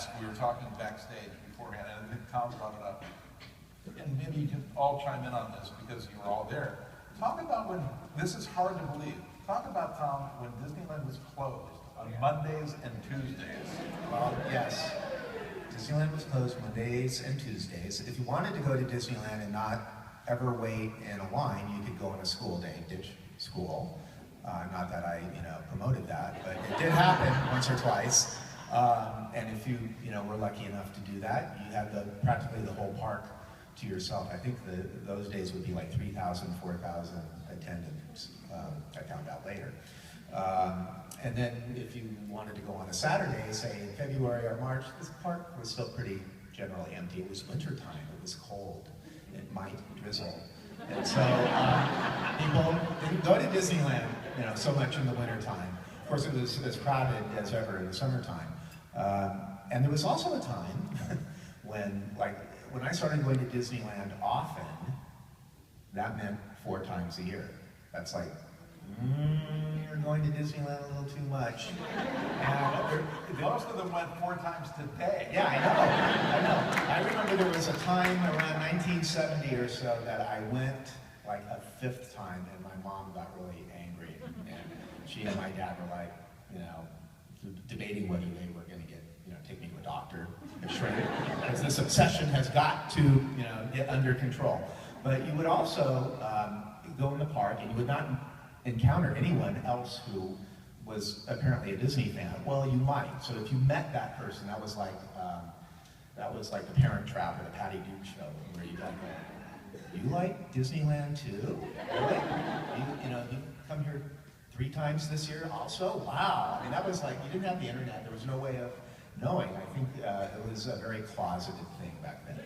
ask, we were talking backstage beforehand, and I think Tom brought it up, and maybe you can all chime in on this because you were all there. Talk about when, this is hard to believe, talk about, Tom, when Disneyland was closed on Mondays and Tuesdays. Well, yes. Disneyland was closed Mondays and Tuesdays. If you wanted to go to Disneyland and not ever wait in a line, you could go on a school day, ditch school. Not that I, promoted that, but it did happen once or twice. And if you, were lucky enough to do that, you had practically the whole park to yourself. I think those days would be like 3,000, 4,000 attendants. I found out later. And then if you wanted to go on a Saturday, say in February or March, this park was still pretty generally empty. It was wintertime, it was cold, it might drizzle. And so people didn't go to Disneyland, so much in the wintertime. Of course, it was as crowded as ever in the summertime. And there was also a time when I started going to Disneyland often, that meant 4 times a year. That's like, you're going to Disneyland a little too much. Most of them went 4 times today. Yeah, I know. I remember there was a time around 1970 or so that I went like a 5th time, and my mom got really angry. And she and my dad were like, debating whether they were going to take me to a doctor, a shrink, because this obsession has got to, get under control. But you would also go in the park, and you would not encounter anyone else who was apparently a Disney fan. Well, you might. So if you met that person, that was like the Parent Trap or the Patty Duke show, where you got, you like Disneyland too? Really? You come here 3 times this year also? Wow. I mean, that was like, you didn't have the internet. There was no way of knowing. I think it was a very closeted thing back then.